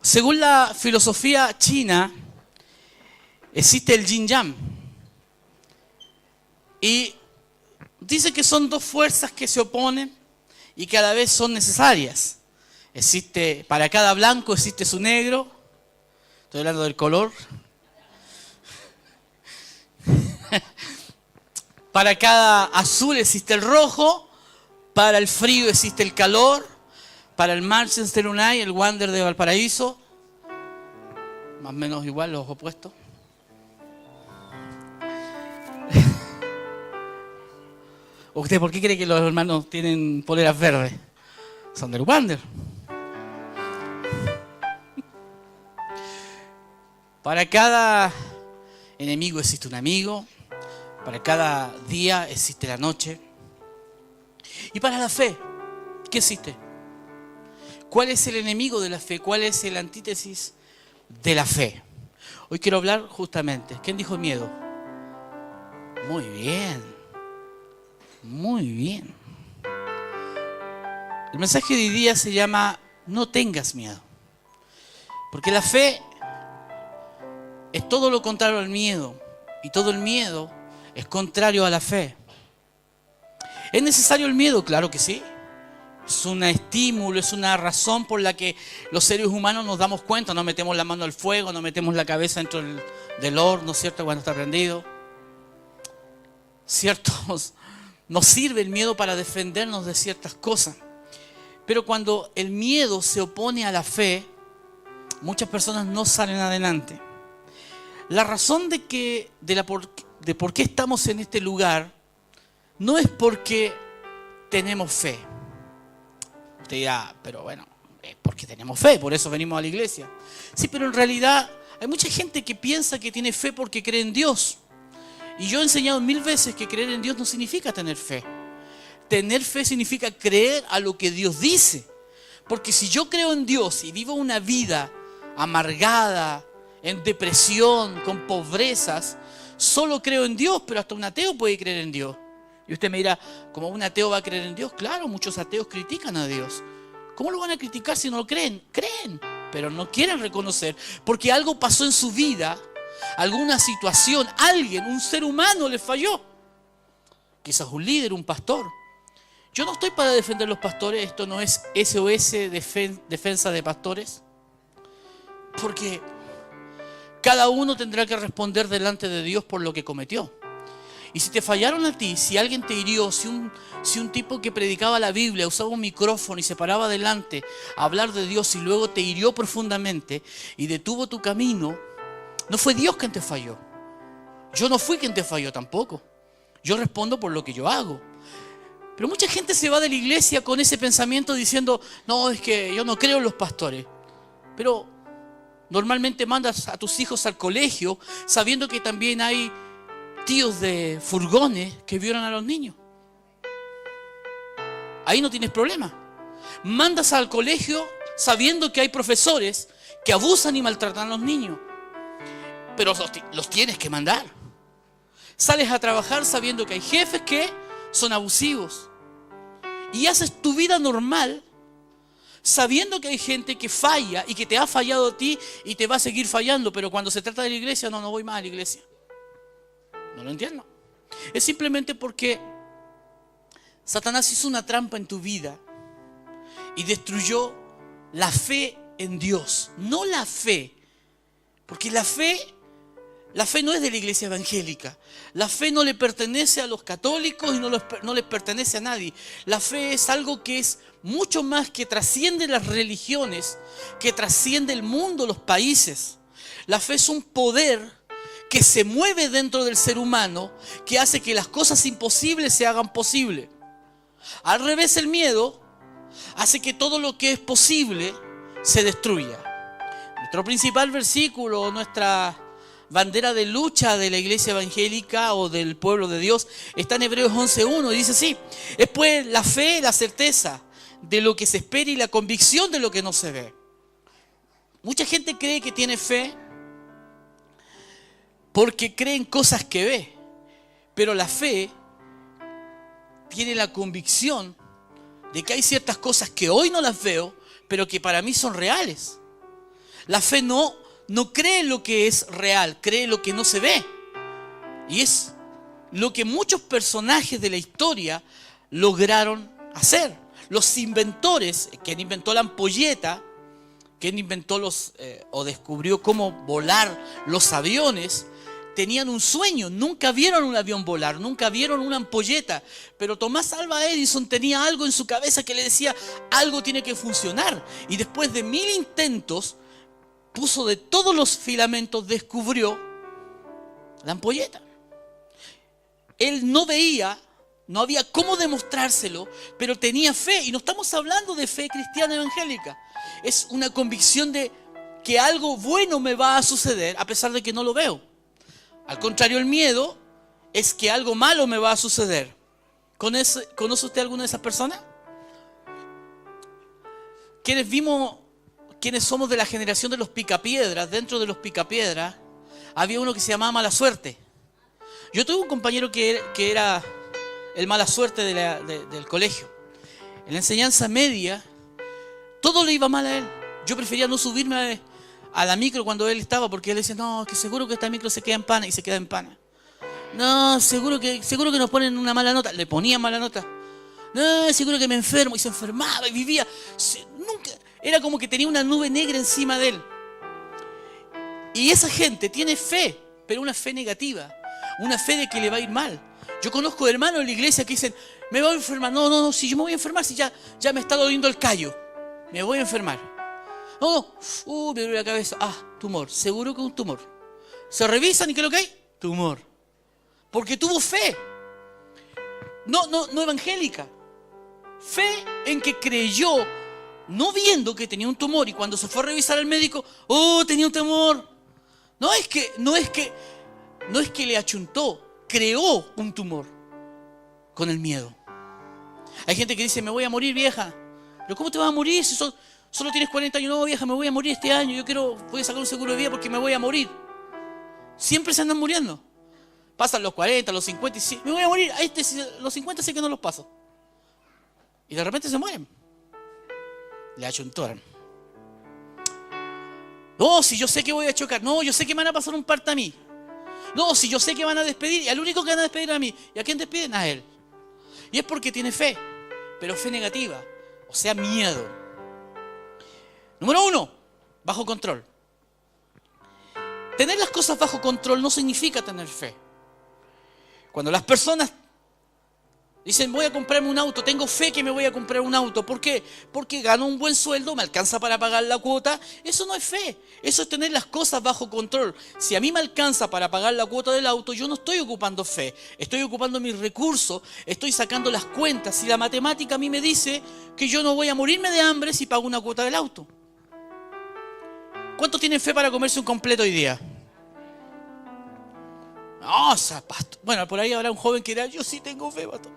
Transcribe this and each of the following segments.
Según la filosofía china, existe el yin-yang. Y dice que son dos fuerzas que se oponen y que a la vez son necesarias. Para cada blanco existe su negro. Estoy hablando del color. Para cada azul existe el rojo. Para el frío existe el calor. Para el Manchester United, el Wander de Valparaíso. Más o menos igual, los opuestos. ¿Usted por qué cree que los hermanos tienen poleras verdes? Son del Wander. Para cada enemigo existe un amigo. Para cada día existe la noche. Y para la fe, ¿qué existe? ¿Cuál es el enemigo de la fe? ¿Cuál es el antítesis de la fe? Hoy quiero hablar justamente. ¿Quién dijo miedo? Muy bien. Muy bien. El mensaje de hoy día se llama no tengas miedo. Porque la fe es todo lo contrario al miedo. Y todo el miedo es contrario a la fe. ¿Es necesario el miedo? Claro que sí. Es un estímulo, es una razón por la que los seres humanos nos damos cuenta. No metemos la mano al fuego, no metemos la cabeza dentro del horno, ¿cierto? Cuando está prendido. ¿Cierto? Nos sirve el miedo para defendernos de ciertas cosas. Pero cuando el miedo se opone a la fe, muchas personas no salen adelante. La razón de por qué estamos en este lugar no es porque tenemos fe. Usted dirá, pero bueno, es porque tenemos fe, por eso venimos a la iglesia. Sí, pero en realidad hay mucha gente que piensa que tiene fe porque cree en Dios. Y yo he enseñado 1000 veces que creer en Dios no significa tener fe. Tener fe significa creer a lo que Dios dice. Porque si yo creo en Dios y vivo una vida amargada, en depresión, con pobrezas, solo creo en Dios, pero hasta un ateo puede creer en Dios. Y usted me dirá, ¿cómo un ateo va a creer en Dios? Claro, muchos ateos critican a Dios. ¿Cómo lo van a criticar si no lo creen? Creen, pero no quieren reconocer, porque algo pasó en su vida, alguna situación, alguien, un ser humano le falló. Quizás un líder, un pastor. Yo no estoy para defender los pastores, esto no es SOS defensa de pastores, porque cada uno tendrá que responder delante de Dios por lo que cometió. Y si te fallaron a ti, si alguien te hirió, si un tipo que predicaba la Biblia usaba un micrófono y se paraba adelante a hablar de Dios y luego te hirió profundamente y detuvo tu camino, no fue Dios quien te falló. Yo no fui quien te falló tampoco. Yo respondo por lo que yo hago. Pero mucha gente se va de la iglesia con ese pensamiento diciendo, no, es que yo no creo en los pastores. Pero normalmente mandas a tus hijos al colegio sabiendo que también hay tíos de furgones que violan a los niños. Ahí no tienes problema. Mandas al colegio sabiendo que hay profesores que abusan y maltratan a los niños. Pero los tienes que mandar. Sales a trabajar sabiendo que hay jefes que son abusivos. Y haces tu vida normal sabiendo que hay gente que falla y que te ha fallado a ti y te va a seguir fallando. Pero cuando se trata de la iglesia, no voy más a la iglesia. No lo entiendo. Es simplemente porque Satanás hizo una trampa en tu vida y destruyó la fe en Dios. No la fe. Porque la fe no es de la iglesia evangélica. La fe no le pertenece a los católicos y no les pertenece a nadie. La fe es algo que es mucho más, que trasciende las religiones, que trasciende el mundo, los países. La fe es un poder que se mueve dentro del ser humano, que hace que las cosas imposibles se hagan posibles. Al revés, el miedo hace que todo lo que es posible se destruya. Nuestro principal versículo, nuestra bandera de lucha de la iglesia evangélica o del pueblo de Dios, está en Hebreos 11:1 y dice así: es pues la fe, la certeza de lo que se espera y la convicción de lo que no se ve. Mucha gente cree que tiene fe porque cree en cosas que ve, pero la fe tiene la convicción de que hay ciertas cosas que hoy no las veo, pero que para mí son reales. La fe no cree lo que es real, cree lo que no se ve. Y es lo que muchos personajes de la historia lograron hacer. Los inventores, quien inventó la ampolleta, quien inventó o descubrió cómo volar los aviones, tenían un sueño. Nunca vieron un avión volar, nunca vieron una ampolleta. Pero Tomás Alva Edison tenía algo en su cabeza que le decía, algo tiene que funcionar. Y después de 1000 intentos, puso de todos los filamentos, descubrió la ampolleta. Él no veía, no había cómo demostrárselo, pero tenía fe. Y no estamos hablando de fe cristiana evangélica. Es una convicción de que algo bueno me va a suceder a pesar de que no lo veo. Al contrario, el miedo es que algo malo me va a suceder. ¿Conoce usted alguna de esas personas? Quienes somos de la generación de los picapiedras, dentro de los picapiedras había uno que se llamaba Mala Suerte. Yo tuve un compañero que era el mala suerte del colegio. En la enseñanza media, todo le iba mal a él. Yo prefería no subirme a la micro cuando él estaba, porque él decía, no, que seguro que esta micro se queda en pana, y se queda en pana. No, seguro que nos ponen una mala nota. Le ponían mala nota. No, seguro que me enfermo, y se enfermaba y vivía. Nunca, era como que tenía una nube negra encima de él. Y esa gente tiene fe, pero una fe negativa. Una fe de que le va a ir mal. Yo conozco hermanos en la iglesia que dicen, me voy a enfermar. No, si yo me voy a enfermar, si ya me está doliendo el callo. Me voy a enfermar. Me duele la cabeza. Tumor. Seguro que es un tumor. Se revisan y ¿qué es lo que hay? Tumor. Porque tuvo fe. No evangélica. Fe en que creyó, no viendo que tenía un tumor, y cuando se fue a revisar al médico, tenía un tumor. No es que le achuntó, creó un tumor con el miedo. Hay gente que dice, me voy a morir, vieja. ¿Pero cómo te vas a morir si solo tienes 40 años? No, vieja, me voy a morir este año. Voy a sacar un seguro de vida porque me voy a morir. Siempre se andan muriendo. Pasan los 40, los 50 y sí, me voy a morir. Los 50 sé que no los paso. Y de repente se mueren. Le achuntaron. No, si yo sé que voy a chocar. No, yo sé que me van a pasar un parte a mí. No, si yo sé que van a despedir, y al único que van a despedir a mí. ¿Y a quién despiden? A él. Y es porque tiene fe, pero fe negativa, o sea, miedo. Número 1, bajo control. Tener las cosas bajo control no significa tener fe. Cuando las personas dicen, voy a comprarme un auto, tengo fe que me voy a comprar un auto. ¿Por qué? Porque gano un buen sueldo, me alcanza para pagar la cuota. Eso no es fe, eso es tener las cosas bajo control. Si a mí me alcanza para pagar la cuota del auto, yo no estoy ocupando fe, estoy ocupando mis recursos, estoy sacando las cuentas. Si la matemática a mí me dice que yo no voy a morirme de hambre si pago una cuota del auto. ¿Cuántos tienen fe para comerse un completo hoy día? No, pastor. Bueno, por ahí habrá un joven que dirá, yo sí tengo fe, pastor.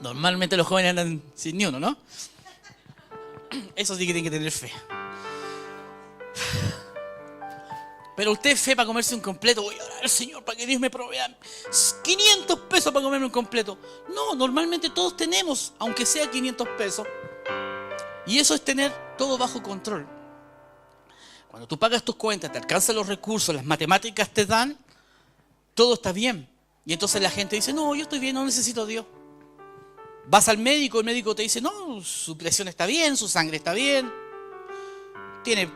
Normalmente los jóvenes andan sin ni uno, ¿no? Eso sí que tienen que tener fe. Pero usted fe para comerse un completo. Voy a orar al Señor para que Dios me provea 500 pesos para comerme un completo. No, normalmente todos tenemos, aunque sea 500 pesos. Y eso es tener todo bajo control. Cuando tú pagas tus cuentas, te alcanzan los recursos, las matemáticas te dan, todo está bien. Y entonces la gente dice, no, yo estoy bien, no necesito a Dios. Vas al médico, el médico te dice, no, su presión está bien, su sangre está bien. Tiene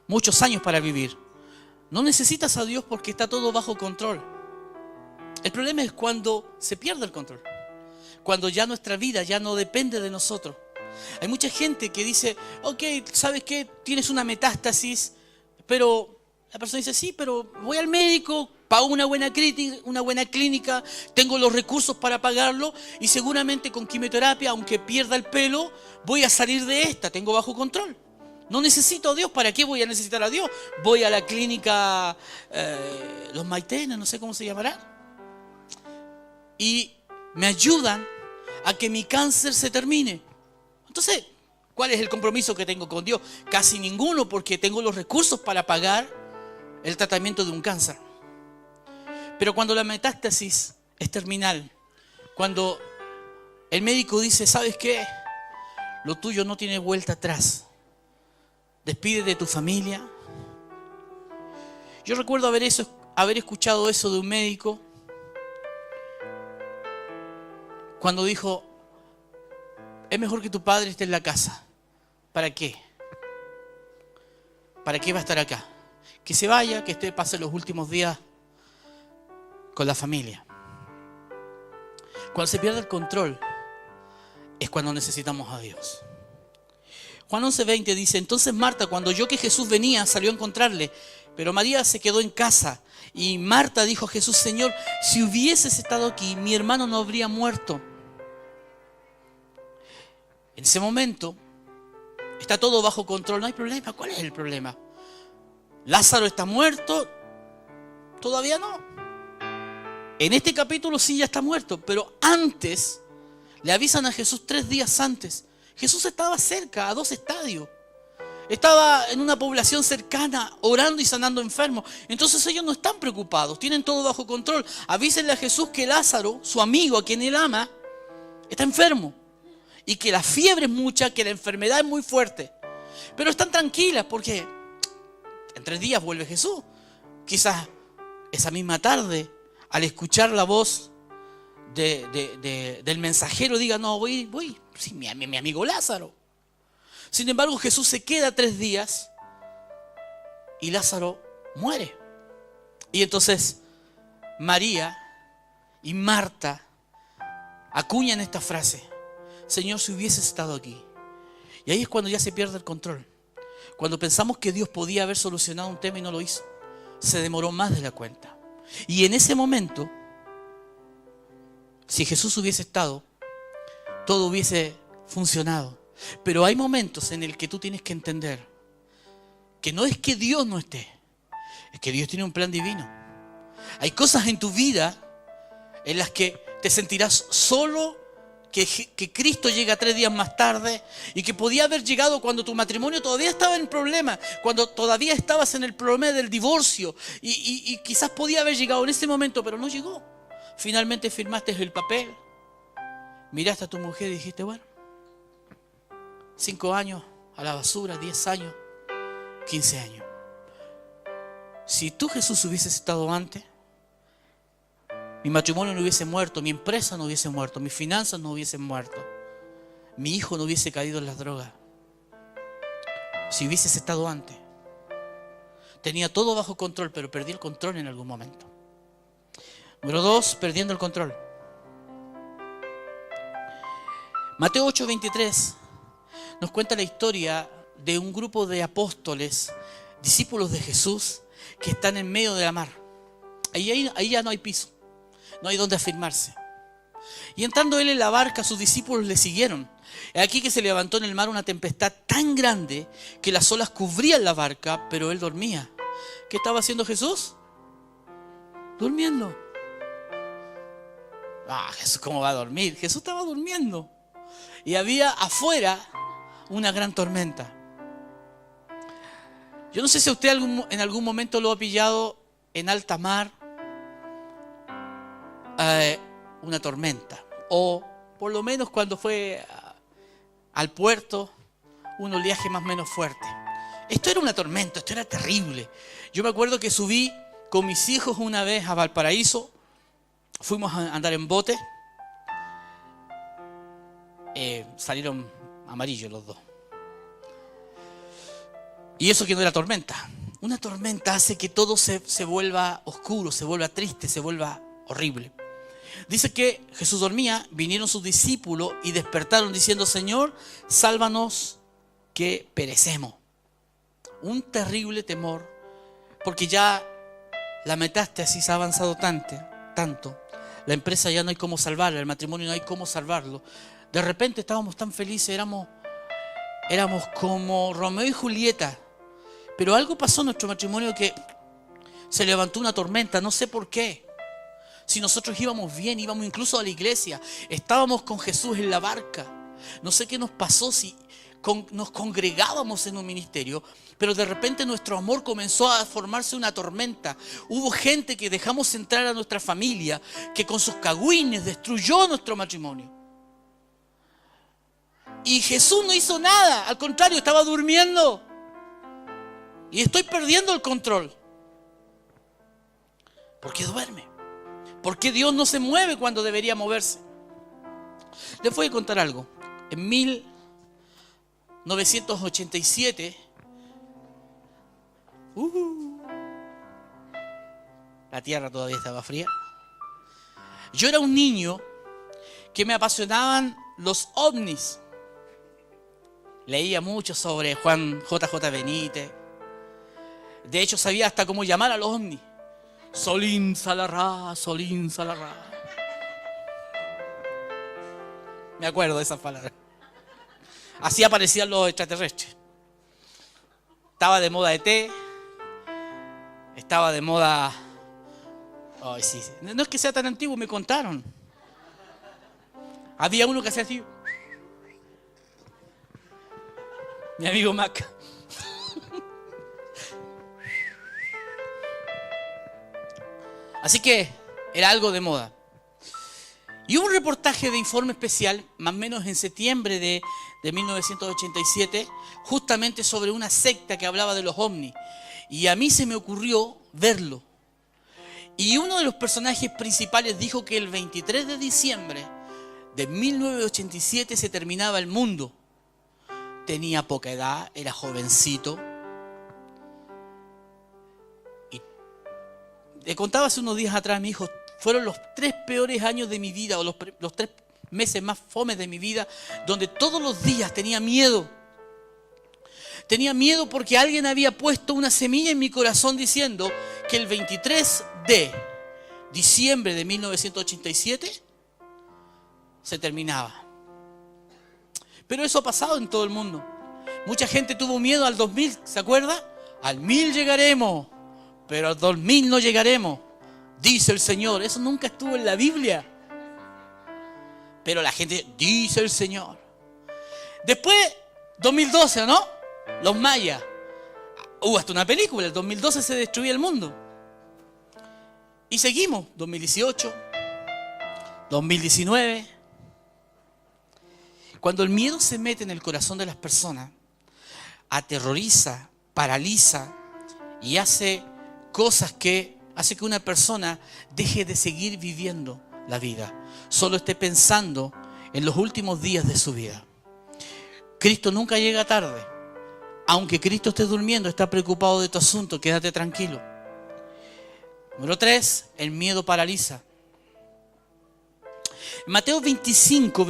muchos años para vivir. No necesitas a Dios porque está todo bajo control. El problema es cuando se pierde el control. Cuando ya nuestra vida ya no depende de nosotros. Hay mucha gente que dice, ok, ¿sabes qué? Tienes una metástasis, pero la persona dice, sí, pero voy al médico, pago una buena clínica, tengo los recursos para pagarlo y seguramente con quimioterapia, aunque pierda el pelo, voy a salir de esta, tengo bajo control. No necesito a Dios, ¿para qué voy a necesitar a Dios? Voy a la clínica, los Maitenes, no sé cómo se llamará, y me ayudan a que mi cáncer se termine. Entonces, ¿cuál es el compromiso que tengo con Dios? Casi ninguno, porque tengo los recursos para pagar el tratamiento de un cáncer. Pero cuando la metástasis es terminal, Cuando el médico dice, ¿sabes qué? Lo tuyo no tiene vuelta atrás. Despide de tu familia. Yo recuerdo haber escuchado eso de un médico cuando dijo, es mejor que tu padre esté en la casa. ¿Para qué? ¿Para qué va a estar acá? Que se vaya, que pase los últimos días con la familia. Cuando se pierde el control es cuando necesitamos a Dios. Juan 11:20 dice, entonces Marta, cuando oyó que Jesús venía, salió a encontrarle, pero María se quedó en casa. Y Marta dijo a Jesús, Señor, si hubieses estado aquí, mi hermano no habría muerto. En ese momento está todo bajo control, no hay problema. ¿Cuál es el problema? ¿Lázaro está muerto? Todavía no. En este capítulo sí ya está muerto, pero antes le avisan a Jesús 3 días antes. Jesús estaba cerca, a 2 estadios. Estaba en una población cercana, orando y sanando enfermos. Entonces ellos no están preocupados, tienen todo bajo control. Avísenle a Jesús que Lázaro, su amigo, a quien él ama, está enfermo. Y que la fiebre es mucha, que la enfermedad es muy fuerte. Pero están tranquilas porque en 3 días vuelve Jesús. Quizás esa misma tarde, al escuchar la voz del mensajero, diga, no, voy, sí, mi amigo Lázaro. Sin embargo, Jesús se queda 3 días y Lázaro muere. Y entonces María y Marta acuñan esta frase, Señor, si hubieses estado aquí. Y ahí es cuando ya se pierde el control. Cuando pensamos que Dios podía haber solucionado un tema y no lo hizo. Se demoró más de la cuenta. Y en ese momento, si Jesús hubiese estado, todo hubiese funcionado. Pero hay momentos en el que tú tienes que entender que no es que Dios no esté, es que Dios tiene un plan divino. Hay cosas en tu vida en las que te sentirás solo, que Cristo llega 3 días más tarde y que podía haber llegado cuando tu matrimonio todavía estaba en problemas, cuando todavía estabas en el problema del divorcio y quizás podía haber llegado en ese momento, pero no llegó. Finalmente firmaste el papel, miraste a tu mujer y dijiste, bueno, 5 años a la basura, 10 años, 15 años. Si tú, Jesús, hubieses estado antes, mi matrimonio no hubiese muerto, mi empresa no hubiese muerto, mis finanzas no hubiesen muerto, mi hijo no hubiese caído en las drogas. Si hubieses estado antes, tenía todo bajo control, pero perdí el control en algún momento. Número 2, perdiendo el control. Mateo 8:23 nos cuenta la historia de un grupo de apóstoles, discípulos de Jesús, que están en medio de la mar. Ahí ya no hay piso. No hay donde afirmarse. Y entrando él en la barca, sus discípulos le siguieron. Aquí que se levantó en el mar una tempestad tan grande que las olas cubrían la barca, pero él dormía. ¿Qué estaba haciendo Jesús? Durmiendo. Jesús, ¿cómo va a dormir? Jesús estaba durmiendo. Y había afuera una gran tormenta. Yo no sé si usted en algún momento lo ha pillado en alta mar, una tormenta, o por lo menos cuando fue al puerto, un oleaje más o menos fuerte. Esto era una tormenta, esto era terrible. Yo me acuerdo que subí con mis hijos una vez a Valparaíso, fuimos a andar en bote, salieron amarillos los dos. Y eso que no era tormenta. Una tormenta hace que todo se vuelva oscuro, se vuelva triste, se vuelva horrible. Dice que Jesús dormía, vinieron sus discípulos y despertaron diciendo, Señor, sálvanos que perecemos. Un terrible temor, porque ya la metástasis ha avanzado tanto. La empresa ya no hay cómo salvarla, el matrimonio no hay cómo salvarlo. De repente estábamos tan felices, éramos como Romeo y Julieta. Pero algo pasó en nuestro matrimonio que se levantó una tormenta, no sé por qué. Si nosotros íbamos bien, íbamos incluso a la iglesia, estábamos con Jesús en la barca. No sé qué nos pasó, si nos congregábamos en un ministerio, pero de repente nuestro amor comenzó a formarse una tormenta. Hubo gente que dejamos entrar a nuestra familia, que con sus cagüines destruyó nuestro matrimonio. Y Jesús no hizo nada, al contrario, estaba durmiendo. Y estoy perdiendo el control. ¿Por qué duerme? ¿Por qué Dios no se mueve cuando debería moverse? Les voy a contar algo. En 1987, la tierra todavía estaba fría. Yo era un niño que me apasionaban los ovnis. Leía mucho sobre JJ Benítez. De hecho, sabía hasta cómo llamar a los ovnis. Solín Salará, Solín Salará. Me acuerdo de esas palabras. Así aparecían los extraterrestres. Estaba de moda ET. Estaba de moda... Ay, sí. No es que sea tan antiguo, me contaron. Había uno que hacía así. Mi amigo Mac. Así que era algo de moda. Y hubo un reportaje de Informe Especial, más o menos en septiembre de 1987, justamente sobre una secta que hablaba de los ovnis. Y a mí se me ocurrió verlo. Y uno de los personajes principales dijo que el 23 de diciembre de 1987 se terminaba el mundo. Tenía poca edad, era jovencito. Y le contaba hace unos días atrás a mi hijo, fueron los 3 peores años de mi vida, o los 3 meses más fomes de mi vida, donde todos los días tenía miedo. Tenía miedo porque alguien había puesto una semilla en mi corazón diciendo que el 23 de diciembre de 1987 se terminaba. Pero eso ha pasado en todo el mundo. Mucha gente tuvo miedo al 2000, ¿se acuerda? Al 1000 llegaremos, pero al 2000 no llegaremos, dice el Señor. Eso nunca estuvo en la Biblia. Pero la gente dice el Señor. Después, 2012, ¿no? Los mayas. Hubo hasta una película, el 2012 se destruía el mundo. Y seguimos, 2018, 2019. Cuando el miedo se mete en el corazón de las personas, aterroriza, paraliza y hace cosas que hace que una persona deje de seguir viviendo la vida. Solo esté pensando en los últimos días de su vida. Cristo nunca llega tarde. Aunque Cristo esté durmiendo, está preocupado de tu asunto, quédate tranquilo. Número 3, el miedo paraliza. Mateo 25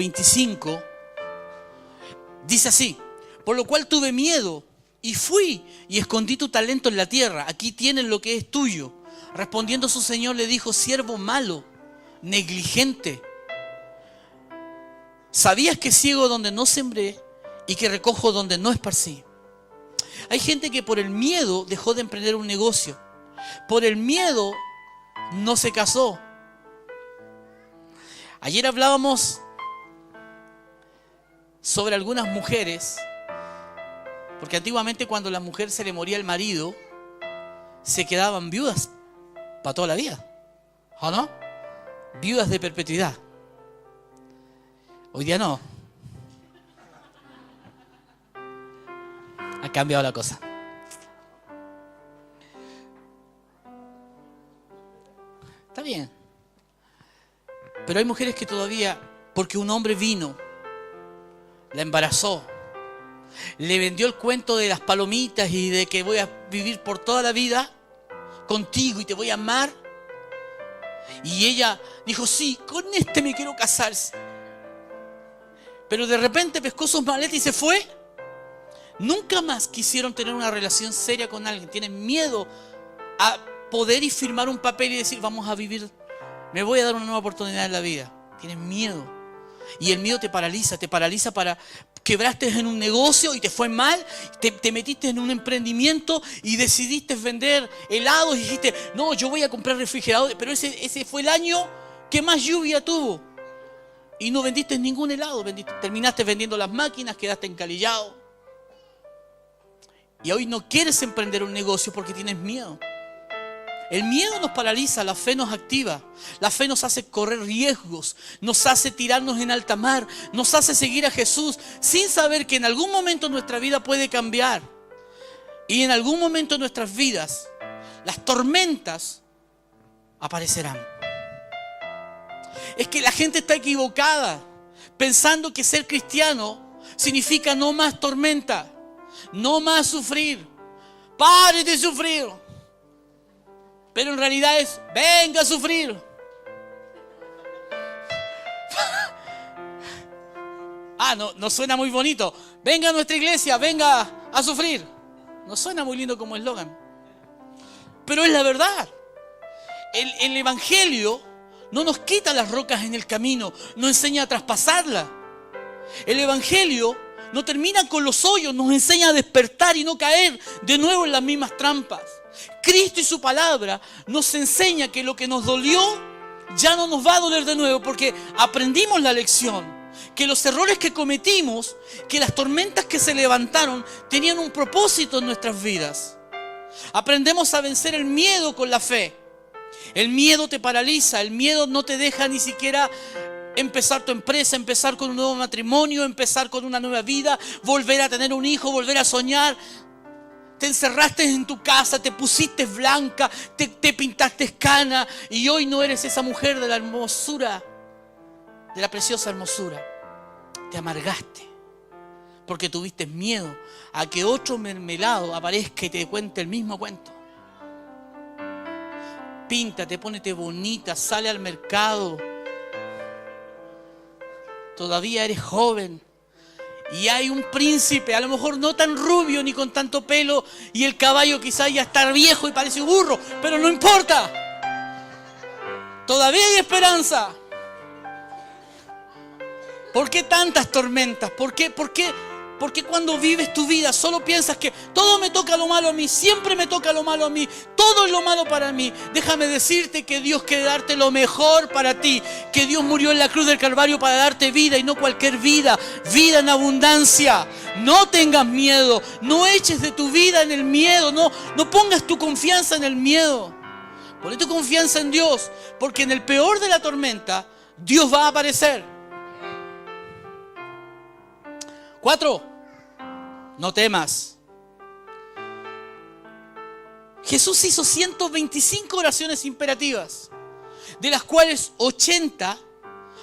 dice así: por lo cual tuve miedo y fui y escondí tu talento en la tierra. Aquí tienes lo que es tuyo. Respondiendo su señor le dijo: siervo malo, negligente. ¿Sabías que ciego donde no sembré y que recojo donde no esparcí? Hay gente que por el miedo dejó de emprender un negocio. Por el miedo no se casó. Ayer hablábamos sobre algunas mujeres, porque antiguamente cuando a la mujer se le moría el marido, se quedaban viudas para toda la vida, ¿o no? Viudas de perpetuidad. Hoy día no. Ha cambiado la cosa. Está bien. Pero hay mujeres que todavía, porque un hombre vino, la embarazó, le vendió el cuento de las palomitas y de que voy a vivir por toda la vida contigo y te voy a amar. Y ella dijo: sí, con este me quiero casar. Pero de repente pescó sus maletas y se fue. Nunca más quisieron tener una relación seria con alguien. Tienen miedo a poder y firmar un papel y decir: vamos a vivir, me voy a dar una nueva oportunidad en la vida. Tienen miedo. Y el miedo te paraliza para... Quebraste en un negocio y te fue mal, te metiste en un emprendimiento y decidiste vender helados y dijiste: no, yo voy a comprar refrigeradores. Pero ese fue el año que más lluvia tuvo. Y no vendiste ningún helado, terminaste vendiendo las máquinas, quedaste encalillado. Y hoy no quieres emprender un negocio porque tienes miedo. El miedo nos paraliza, la fe nos activa. La fe nos hace correr riesgos, nos hace tirarnos en alta mar, nos hace seguir a Jesús sin saber que en algún momento nuestra vida puede cambiar. Y en algún momento de nuestras vidas, las tormentas aparecerán. Es que la gente está equivocada, pensando que ser cristiano significa no más tormenta, no más sufrir. ¡Pare de sufrir! Pero en realidad es, venga a sufrir. No suena muy bonito. Venga a nuestra iglesia, venga a sufrir. No suena muy lindo como eslogan. Pero es la verdad. El Evangelio no nos quita las rocas en el camino, nos enseña a traspasarlas. El Evangelio no termina con los hoyos, nos enseña a despertar y no caer de nuevo en las mismas trampas. Cristo y su palabra nos enseña que lo que nos dolió ya no nos va a doler de nuevo porque aprendimos la lección. Que los errores que cometimos, que las tormentas que se levantaron tenían un propósito en nuestras vidas. Aprendemos a vencer el miedo con la fe. El miedo te paraliza, el miedo no te deja ni siquiera empezar tu empresa, empezar con un nuevo matrimonio, empezar con una nueva vida, volver a tener un hijo, volver a soñar. Te encerraste en tu casa, te pusiste blanca, te pintaste cana y hoy no eres esa mujer de la hermosura, de la preciosa hermosura. Te amargaste porque tuviste miedo a que otro mermelado aparezca y te cuente el mismo cuento. Píntate, pónete bonita, sale al mercado. Todavía eres joven. Y hay un príncipe, a lo mejor no tan rubio ni con tanto pelo, y el caballo quizás ya está viejo y parece un burro, pero no importa. Todavía hay esperanza. ¿Por qué tantas tormentas? ¿Por qué cuando vives tu vida solo piensas que todo me toca lo malo a mí, siempre me toca lo malo a mí, todo es lo malo para mí? Déjame decirte que Dios quiere darte lo mejor para ti, que Dios murió en la cruz del Calvario para darte vida y no cualquier vida, vida en abundancia. No tengas miedo, no eches de tu vida en el miedo, no pongas tu confianza en el miedo. Pon tu confianza en Dios, porque en el peor de la tormenta, Dios va a aparecer. 4. No temas. Jesús hizo 125 oraciones imperativas, de las cuales 80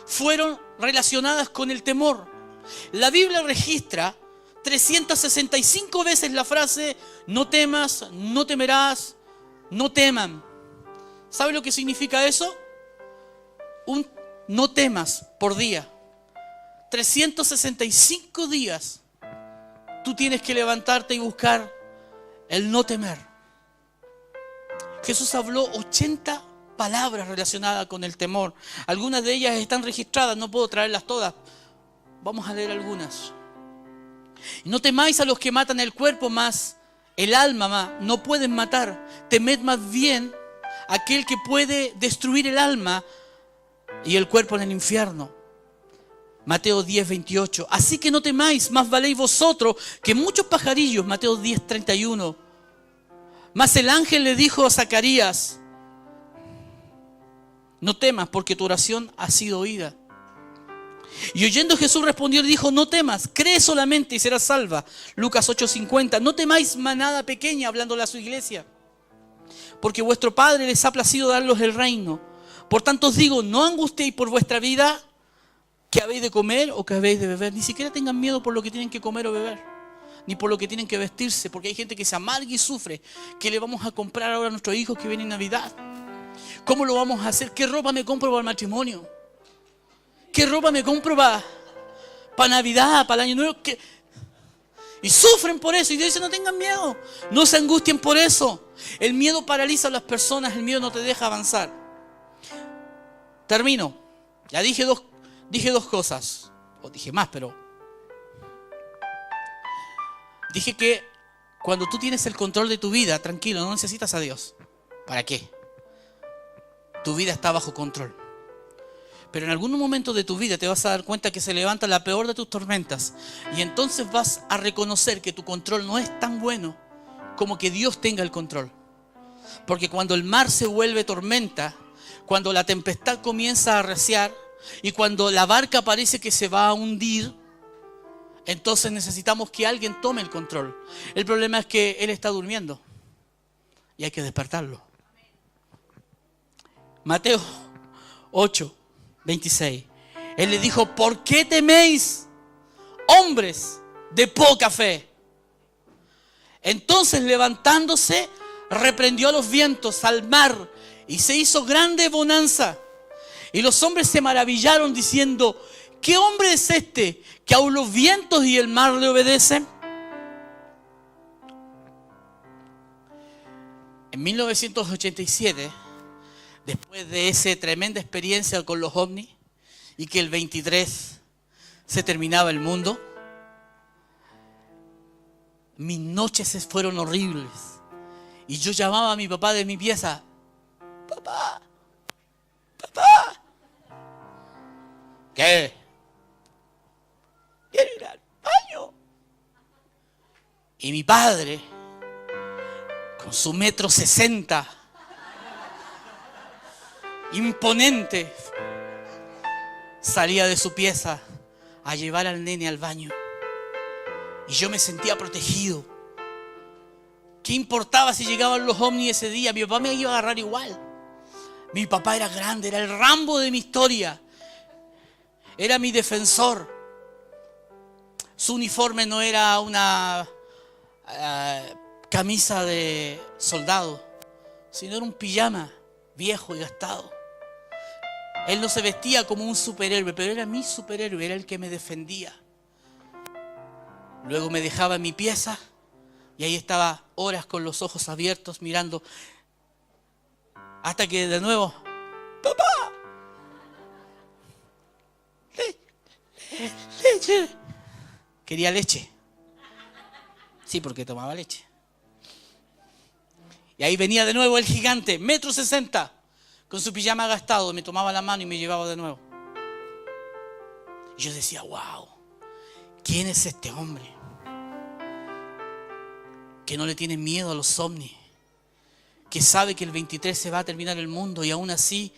fueron relacionadas con el temor. La Biblia registra 365 veces la frase no temas, no temerás, no teman. ¿Sabe lo que significa eso? Un no temas por día. 365 días tú tienes que levantarte y buscar el no temer. Jesús habló 80 palabras relacionadas con el temor. Algunas de ellas están registradas, no puedo traerlas todas. Vamos a leer algunas. No temáis a los que matan el cuerpo, mas el alma más no pueden matar. Temed más bien a aquel que puede destruir el alma y el cuerpo en el infierno. Mateo 10:28. Así que no temáis, más valéis vosotros que muchos pajarillos. Mateo 10:31. Mas el ángel le dijo a Zacarías: no temas, porque tu oración ha sido oída. Y oyendo Jesús respondió y dijo: no temas, cree solamente y serás salva. Lucas 8:50. No temáis, manada pequeña, hablándole a su iglesia, porque vuestro Padre les ha placido darlos el reino. Por tanto os digo, no angustiéis por vuestra vida, que habéis de comer o que habéis de beber. Ni siquiera tengan miedo por lo que tienen que comer o beber, ni por lo que tienen que vestirse, porque hay gente que se amarga y sufre. ¿Qué le vamos a comprar ahora a nuestros hijos que vienen en Navidad? ¿Cómo lo vamos a hacer? ¿Qué ropa me compro para el matrimonio? ¿Qué ropa me compro para Navidad, para el Año Nuevo? Y sufren por eso. Y Dios dice: no tengan miedo, no se angustien por eso. El miedo paraliza a las personas, el miedo no te deja avanzar. Termino. Ya dije dos cosas, o dije más, pero dije que cuando tú tienes el control de tu vida, tranquilo, no necesitas a Dios. ¿Para qué? Tu vida está bajo control. Pero en algún momento de tu vida te vas a dar cuenta que se levanta la peor de tus tormentas, y entonces vas a reconocer que tu control no es tan bueno como que Dios tenga el control. Porque cuando el mar se vuelve tormenta, cuando la tempestad comienza a arreciar y cuando la barca parece que se va a hundir, entonces necesitamos que alguien tome el control. El problema es que Él está durmiendo y hay que despertarlo. Mateo 8, 26. Él le dijo: ¿por qué teméis, hombres de poca fe? Entonces, levantándose, reprendió a los vientos, al mar, y se hizo grande bonanza. Y los hombres se maravillaron diciendo: ¿qué hombre es este que aun los vientos y el mar le obedecen? En 1987, después de esa tremenda experiencia con los ovnis y que el 23 se terminaba el mundo, mis noches fueron horribles. Y yo llamaba a mi papá de mi pieza: papá, papá. ¿Qué? Quiero ir al baño. Y mi padre, con su 1,60 m, imponente, salía de su pieza a llevar al nene al baño. Y yo me sentía protegido. ¿Qué importaba si llegaban los ovnis ese día? Mi papá me iba a agarrar igual. Mi papá era grande, era el Rambo de mi historia. Era mi defensor. Su uniforme no era una camisa de soldado, sino era un pijama viejo y gastado. Él no se vestía como un superhéroe, pero era mi superhéroe, era el que me defendía. Luego me dejaba en mi pieza y ahí estaba horas con los ojos abiertos mirando, hasta que de nuevo: papá, leche. Quería leche. Sí, porque tomaba leche. Y ahí venía de nuevo el gigante, 1,60 m, con su pijama gastado. Me tomaba la mano y me llevaba de nuevo. Y yo decía: wow, ¿quién es este hombre que no le tiene miedo a los ovnis? Que sabe que el 23 se va a terminar el mundo y aún así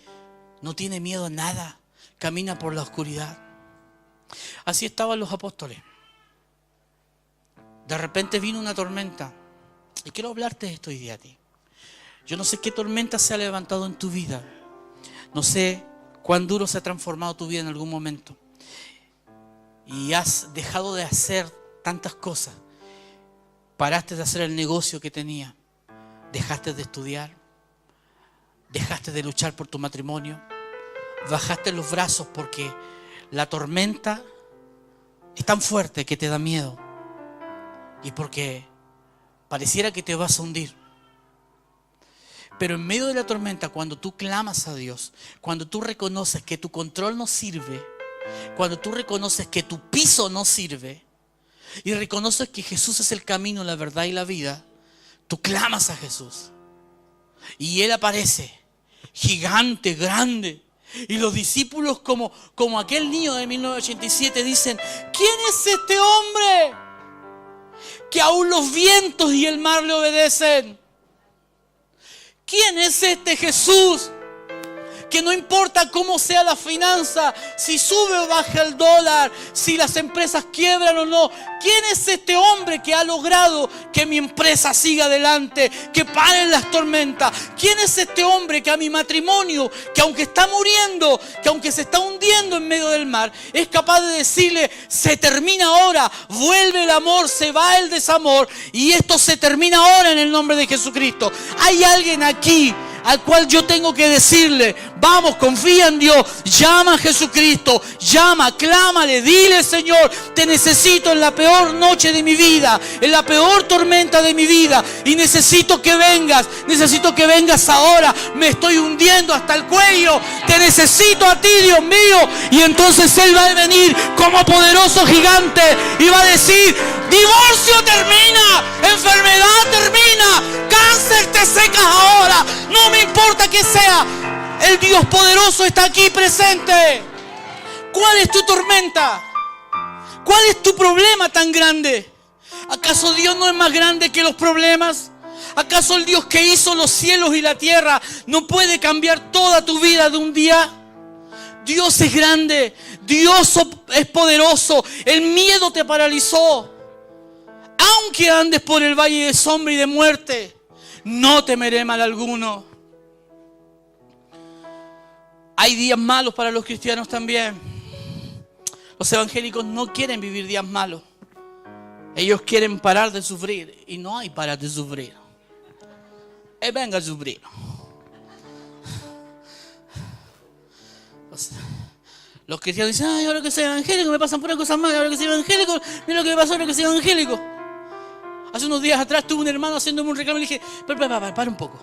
no tiene miedo a nada. Camina por la oscuridad. Así estaban los apóstoles. De repente vino una tormenta. Y quiero hablarte de esto hoy día a ti. Yo no sé qué tormenta se ha levantado en tu vida. No sé cuán duro se ha transformado tu vida en algún momento. Y has dejado de hacer tantas cosas. Paraste de hacer el negocio que tenía. Dejaste de estudiar. Dejaste de luchar por tu matrimonio. Bajaste los brazos porque la tormenta es tan fuerte que te da miedo. Y porque pareciera que te vas a hundir. Pero en medio de la tormenta, cuando tú clamas a Dios, cuando tú reconoces que tu control no sirve, cuando tú reconoces que tu piso no sirve, y reconoces que Jesús es el camino, la verdad y la vida, tú clamas a Jesús. Y Él aparece, gigante, grande. Y los discípulos, como aquel niño de 1987, dicen: ¿quién es este hombre que aún los vientos y el mar le obedecen? ¿Quién es este Jesús que no importa cómo sea la finanza, si sube o baja el dólar, si las empresas quiebran o no? ¿Quién es este hombre que ha logrado que mi empresa siga adelante, que paren las tormentas? ¿Quién es este hombre que a mi matrimonio, que aunque está muriendo, que aunque se está hundiendo en medio del mar, es capaz de decirle: se termina ahora, vuelve el amor, se va el desamor y esto se termina ahora en el nombre de Jesucristo? Hay alguien aquí al cual yo tengo que decirle: vamos, confía en Dios, llama a Jesucristo, llama, clámale, dile: Señor, te necesito en la peor noche de mi vida, en la peor tormenta de mi vida, y necesito que vengas ahora, me estoy hundiendo hasta el cuello, te necesito a ti, Dios mío. Y entonces Él va a venir como poderoso gigante y va a decir: divorcio termina, enfermedad termina, cáncer te secas ahora, no me importa que sea, el Dios poderoso está aquí presente. ¿Cuál es tu tormenta? ¿Cuál es tu problema tan grande? ¿Acaso Dios no es más grande que los problemas? ¿Acaso el Dios que hizo los cielos y la tierra no puede cambiar toda tu vida de un día? Dios es grande, Dios es poderoso. El miedo te paralizó. Aunque andes por el valle de sombra y de muerte, no temeré mal alguno. Hay días malos para los cristianos también. Los evangélicos no quieren vivir días malos. Ellos quieren parar de sufrir. Y no hay parar de sufrir. Venga a sufrir. Los cristianos dicen, ay, ahora que soy evangélico me pasan puras cosas malas. Ahora que soy evangélico, mira lo que me pasó ahora que soy evangélico. Hace unos días atrás tuve un hermano haciéndome un reclamo y le dije, para un poco.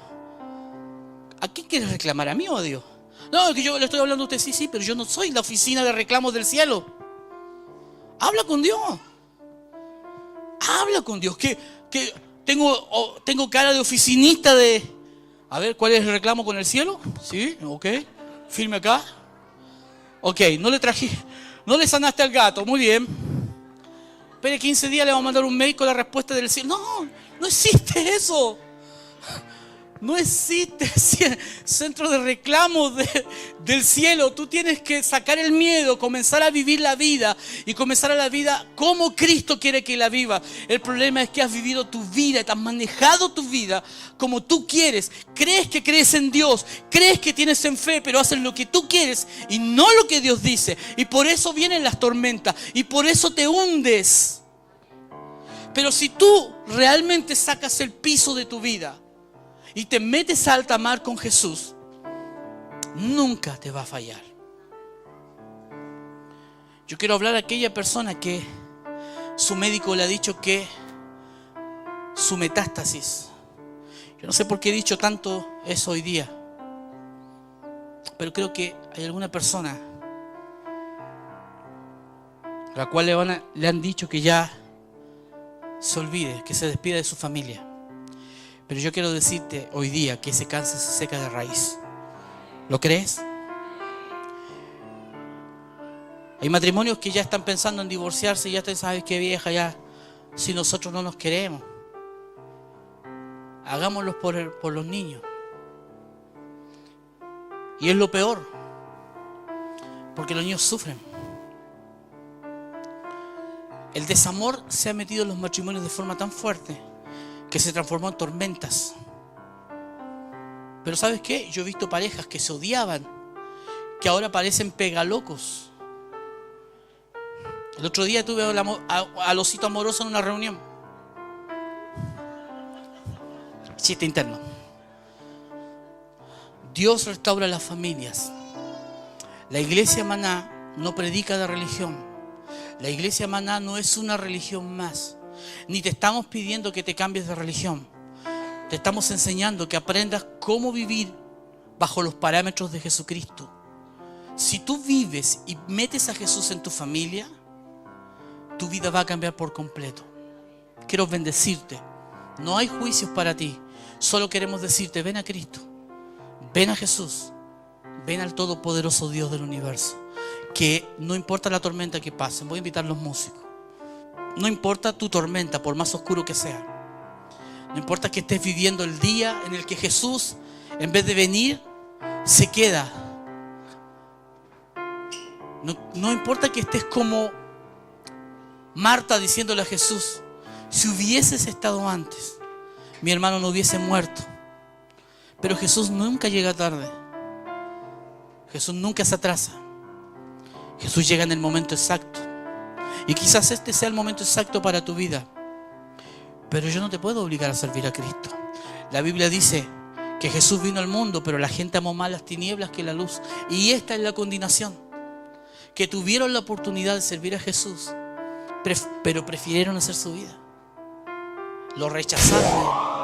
¿A quién quieres reclamar? ¿A mí o a Dios? No, es que yo le estoy hablando a usted. Sí, pero yo no soy la oficina de reclamos del cielo. Habla con Dios. Habla con Dios. Que tengo cara de oficinista de... A ver, ¿cuál es el reclamo con el cielo? Sí, ok. Firme acá. Ok, no le sanaste al gato. Muy bien. Espere 15 días, le vamos a mandar un mail con la respuesta del cielo. No existe eso. No existe centro de reclamos del cielo. Tú tienes que sacar el miedo, comenzar a vivir la vida y comenzar a la vida como Cristo quiere que la viva. El problema es que has vivido tu vida, te has manejado tu vida como tú quieres. Crees que crees en Dios, crees que tienes en fe, pero haces lo que tú quieres y no lo que Dios dice. Y por eso vienen las tormentas y por eso te hundes. Pero si tú realmente sacas el piso de tu vida y te metes a alta mar con Jesús, nunca te va a fallar. Yo quiero hablar a aquella persona que su médico le ha dicho que su metástasis. Yo no sé por qué he dicho tanto eso hoy día, pero creo que hay alguna persona a la cual le han dicho que ya se olvide, que se despida de su familia. Pero yo quiero decirte hoy día que ese cáncer se seca de raíz. ¿Lo crees? Hay matrimonios que ya están pensando en divorciarse y ya te sabes qué vieja, ya si nosotros no nos queremos. Hagámoslo por los niños. Y es lo peor, porque los niños sufren. El desamor se ha metido en los matrimonios de forma tan fuerte que se transformó en tormentas. Pero ¿sabes qué? Yo he visto parejas que se odiaban, que ahora parecen pegalocos. El otro día tuve al osito amoroso en una reunión. Chiste interno. Dios restaura las familias. La iglesia Maná no predica de religión. La iglesia Maná no es una religión más. Ni te estamos pidiendo que te cambies de religión. Te estamos enseñando que aprendas cómo vivir bajo los parámetros de Jesucristo. Si tú vives y metes a Jesús en tu familia, tu vida va a cambiar por completo. Quiero bendecirte. No hay juicios para ti. Solo queremos decirte, ven a Cristo. Ven a Jesús. Ven al todopoderoso Dios del universo. Que no importa la tormenta que pasen. Voy a invitar a los músicos. No importa tu tormenta, por más oscuro que sea. No importa que estés viviendo el día en el que Jesús, en vez de venir, se queda. No importa que estés como Marta diciéndole a Jesús, si hubieses estado antes, mi hermano no hubiese muerto. Pero Jesús nunca llega tarde. Jesús nunca se atrasa. Jesús llega en el momento exacto. Y quizás este sea el momento exacto para tu vida. Pero yo no te puedo obligar a servir a Cristo. La Biblia dice que Jesús vino al mundo, pero la gente amó más las tinieblas que la luz. Y esta es la condenación. Que tuvieron la oportunidad de servir a Jesús, pero prefirieron hacer su vida. Lo rechazaron.